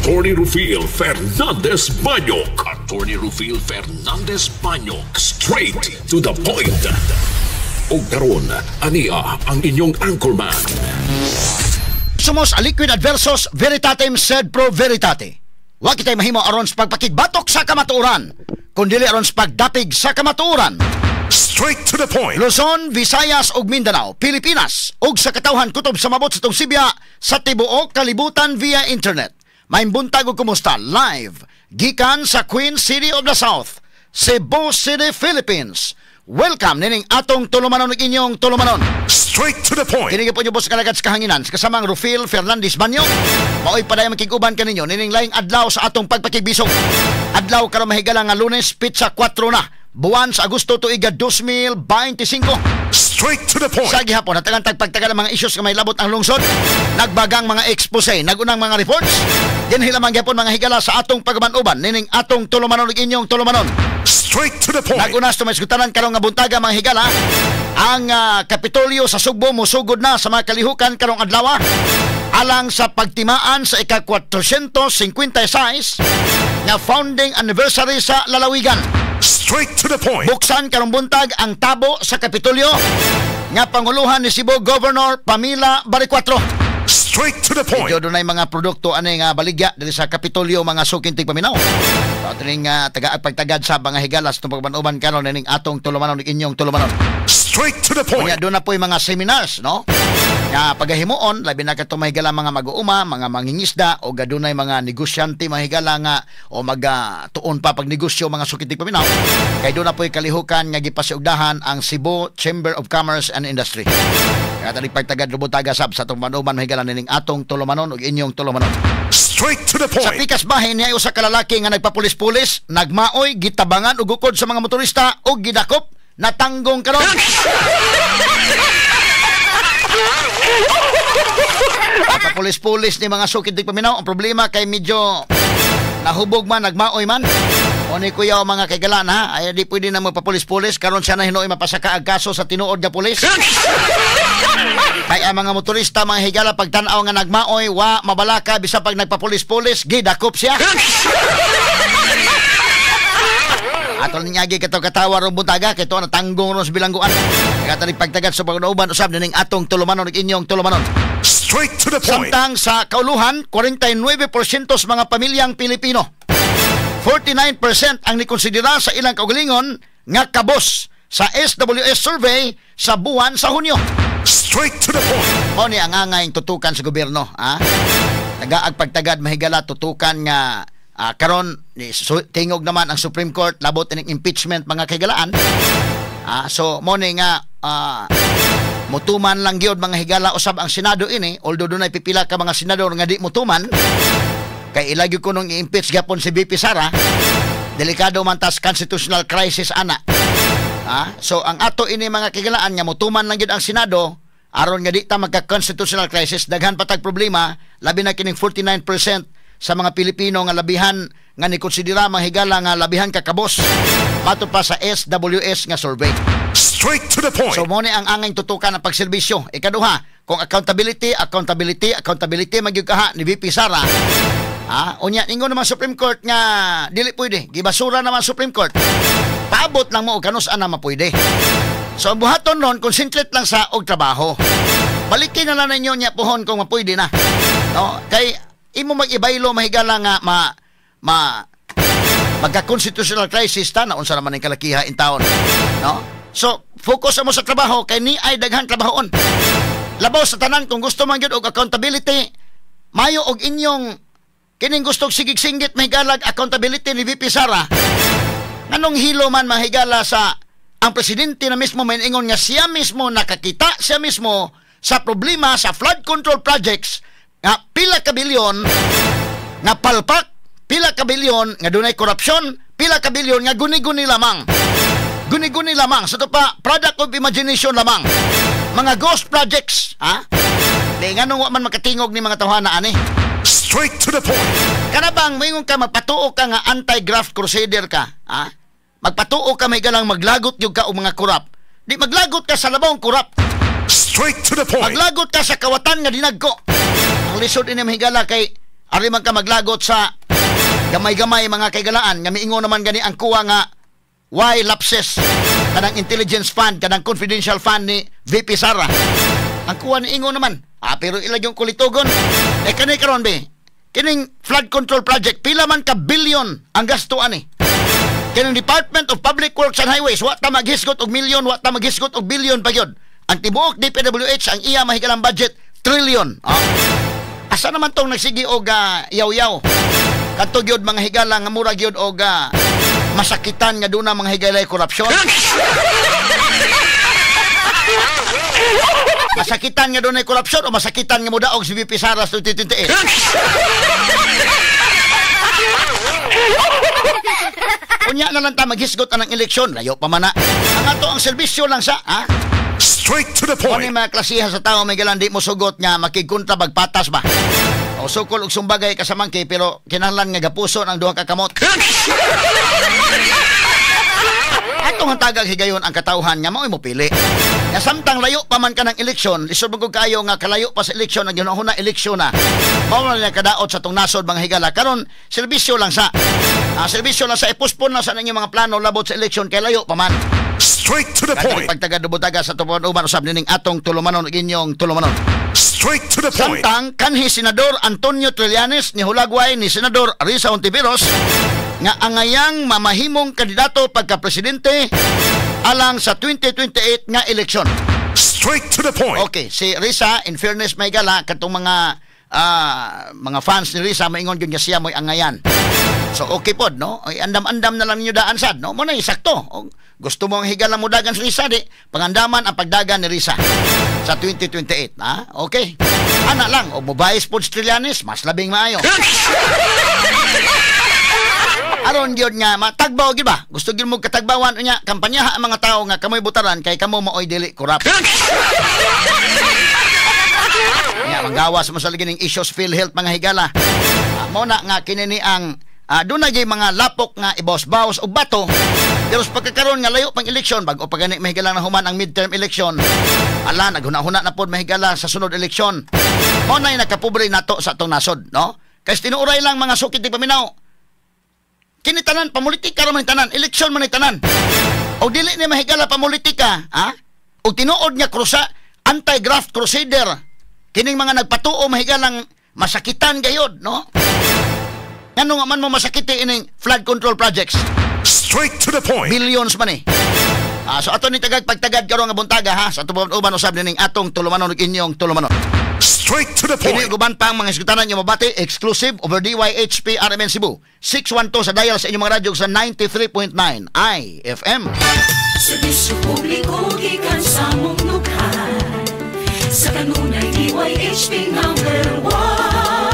Attorney Rufil Fernandez Banyok. Attorney Rufil Fernandez Banyok. Straight to the point. O karon, ania ang inyong anchorman. Sumos a liquid adversus veritatem sed pro veritate. Wa kitay mahimo aron sa pagpakigbatok sa kamatuoran, kundi aron sa pagdapig sa kamatuoran. Straight to the point. Luzon, Visayas ug Mindanao, Pilipinas ug sa katawhan kutob sa mabot sa tong Sibya sa tibuok kalibutan via internet. May buntag ug kumusta live gikan sa Queen City of the South, Cebu City, Philippines. Welcome nining atong tulumanon ug inyong tulumanon. Straight to the point. Kini po niyo boss kalagad sa kahanginan sa kasamang Rufil Fernandez Banyok. Maoy paday makiguban kaninyo nining laing adlaw sa atong pagpakigbisog. Adlaw karon mahigala nga Lunes, pitsa 4 na. Buwan sa Agosto tuig 2025. Straight to the point. Sa gihapon natagan tagpagtagan ang mga issues nga may labot ang lungsod. Nagbagang mga expose, nagunang mga reports. Dinhi lamang gyapon mga higala sa atong pagbanuban nining atong tulumanon ug inyong tulumanon. Straight to the point. Nagunas to may sugtanan karong nga buntaga mga higala. Ang Kapitolyo sa Sugbo musugod na sa mga kalihukan karong adlaw alang sa pagtimaan sa ika-456 na founding anniversary sa lalawigan. Straight to the point. Buksan karong buntag ang tabo sa Kapitolyo nga panguluhan ni Cebu Governor Pamela Baricuatro. Straight to the point. Medyo dunay mga produkto ani nga baligya diri sa Kapitolyo mga sukintig paminaw. Patring tagaag pagtagad sa mga higalas tong pagbanuban karon ning atong tulumanon ug inyong tulumanon. Straight to the point. Kaya doon na po yung mga seminars, no? Nga pagahimuon, labi na kato mahigala mga mag-uuma, mga mangingisda, o gadunay mga negosyante mahigala nga, o mag-tuon pa pag negosyo mga sukitig paminaw. Kaya doon na po yung kalihukan nga gipasiugdahan ang Cebu Chamber of Commerce and Industry. Kaya talig pagtagad lubutaga sab sa itong manuman mahigala nining atong tulumanon ug inyong tulumanon. Straight to the point. Sa pikas bahin niya usa ka lalaki nga nagpapulis-pulis, nagmaoy, gitabangan ug ukod sa mga motorista ug gidakop natanggong karon. Papulis-pulis ni mga sukitig paminaw. Ang problema kay medyo nahubog man, nagmaoy man. O ni kuya o mga kaigalan ha, ay di pwede na magpapulis-pulis. Karon siya na hinuoy mapasaka ang kaso sa tinuod nga pulis. Kaya mga motorista, mga higala, pagtanaw nga nagmaoy, wa mabalaka, bisa pag nagpapulis-pulis, gidakop siya. Atol ninyagi kataw katawa ron buntaga kay to natanggong ron sa bilangguan. Kaya pagtagat sa pagnuuban usab nining atong tulumanon ug inyong tulumanon. Straight to the point. Samtang sa kauluhan 49% sa mga pamilyang Pilipino, 49% ang nikonsidera sa ilang kaugalingon nga kabos sa SWS survey sa buwan sa Hunyo. Straight to the point. Mo ni ang angay tutukan sa gobyerno, ha? Nagaag pagtagad mahigala tutukan nga karon tingog naman ang Supreme Court labot ning impeachment mga kaigalaan. So mo ni nga mutuman lang gyud mga higala usab ang Senado ini, although dunay pipila ka mga senador nga di mutuman kay ilagyo ko nung i-impeach gapon si VP Sara. Delikado man tas constitutional crisis ana. So ang ato ini mga kaigalaan nga mutuman lang gyud ang Senado aron nga di ta magka constitutional crisis, daghan patag problema labi na kining 49% sa mga Pilipino nga labihan nga nikonsidera mga higala nga labihan kakabos mato pa sa SWS nga survey. Straight to the point. So mo ni ang angay tutukan ang pagserbisyo. Ikaduha, kung accountability magyud kaha ni VP Sara. Unya ningon naman Supreme Court nga dili pwede, gibasura naman Supreme Court. Paabot lang mo og kanus-an na mapwede. So ang buhaton ron concentrate lang sa og trabaho. Balikin na lang ninyo nya pohon kung mapwede na. No, kay imo mag-ibaylo mahigala nga magka-constitutional crisis ta na unsa naman ang kalakiha in taon, no? So focus mo sa trabaho kay ni ay daghan trabahon. Labaw sa tanan kung gusto man gyud og accountability, mayo og inyong kining gustong sigig-singgit mahigalag accountability ni VP Sara. Nganong hilo man mahigala sa ang presidente na mismo maingon nga siya mismo nakakita siya mismo sa problema sa flood control projects nga pila ka bilyon nga palpak, pila ka bilyon nga dunay korupsyon, pila ka bilyon nga guni-guni lamang. Guni-guni lamang. Sa ito pa, product of imagination lamang. Mga ghost projects, ha? Di nga nung man makatingog ni mga tawhana ani. Straight to the point. Kana bang mayroon ka magpatuo ka nga anti-graft crusader ka, ha? Magpatuo ka may galang maglagot yung ka o mga kurap. Di maglagot ka sa labong kurap. Straight to the point. Maglagot ka sa kawatan nga dinagko. Ang lisod ini mahigala kay ari man ka maglagot sa gamay-gamay mga kaigalaan nga miingon naman gani ang kuha nga why lapses kanang intelligence fund kanang confidential fund ni VP Sara. Ang kuha ni ingon naman pero ilag yung kulitugon kanay karon be kining flood control project pila man ka billion ang gasto ani. Kining Department of Public Works and Highways wa ta maghisgot og milyon, wa ta maghisgot og billion pa gyud. Ang tibuok DPWH ang iya mahigalang budget trillion. Asa naman tong nagsigi og yaw-yaw? Kadto gyud mga higala nga mura gyud og masakitan nga duna mga higalay korupsyon. Masakitan nga dunay korupsyon o masakitan nga mudaog si VP Sara sa 2028? Unya na lang ta maghisgot anang eleksyon, layo pa man na. Ang ato ang serbisyo lang sa Straight to the point. Kung mga klasihan sa tao may galang di mo sugot nga makigkontra bagpatas ba? O sukol og sumbagay ka sa mangke pero kinahanglan nga gapuso ng duha ka kamot. Atong hantagag higayon ang katawhan nga mao'y mo pili. Nga samtang layo pa man ka ng eleksyon, lisod mo kayo nga kalayo pa sa eleksyon na ginahuna eleksyon na. Mao na kadaot sa tong nasod mga higala. Karon serbisyo lang sa serbisyo lang sa ipuspon na sa inyong mga plano labot sa eleksyon kay layo pa man. Straight to the point. Pagtaga-dubutaga sa tupuan-uban usab nining atong tulumanon ug inyong tulumanon. Straight to the point. Samtang kanhi Senador Antonio Trillanes ni hulagway ni Senador Risa Hontiveros nga angayang mamahimong kandidato pagka-presidente alang sa 2028 nga eleksyon. Straight to the point. Okay, si Risa, in fairness may gala katong mga fans ni Risa maingon gyud nga siya mo'y angayan. So okay pod no? Ay andam-andam na lang ninyo daan sad no? Mo na sakto. Gusto mo ang higala mo dagan sa Risa di, pangandaman ang pagdagan ni Risa sa 2028, ha? Okay. Ana lang o mobayis pod Trillanes, mas labing maayo. Aron gyud nga matagbaw gyud ba? Gusto gyud mo katagbawan unya kampanyaha ang mga tao nga kamoy butaran kay kamo maoy dili korap. Nga magawas mo sa lagi ning issues PhilHealth mga higala. Mo na nga kinini ang doon na mga lapok nga ibawas-bawas o bato. Pero sa pagkakaroon nga layo pang eleksyon bago pa gani mahigala na human ang midterm election. Ala naghuna-huna na pod mahigala sa sunod eleksyon. Mo na nakapobre nato sa atong nasod, no? Kay tinuuray lang mga sukit ti paminaw. Kini tanan pamulitika ra man tanan, eleksyon man tanan. O dili ni mahigala pamulitika, ha? O tinuod nga krusa anti-graft crusader. Kining mga nagpatuo mahigalang masakitan gayod, no? Ano nga man mo masakiti ining flood control projects? Straight to the point. Billions man eh. So ato ni pagtagad karon nga buntaga ha sa tuban-uban usab ning atong tulumanon ug inyong tulumanon. Straight to the point. Kini guban pa ang mga isgutanan niyo mabati exclusive over DYHP RMN Cebu. 612 sa dial sa inyong mga radyo sa 93.9 IFM. Serbisyo publiko gikan sa mong lugar. Sa kanunay DYHP #1.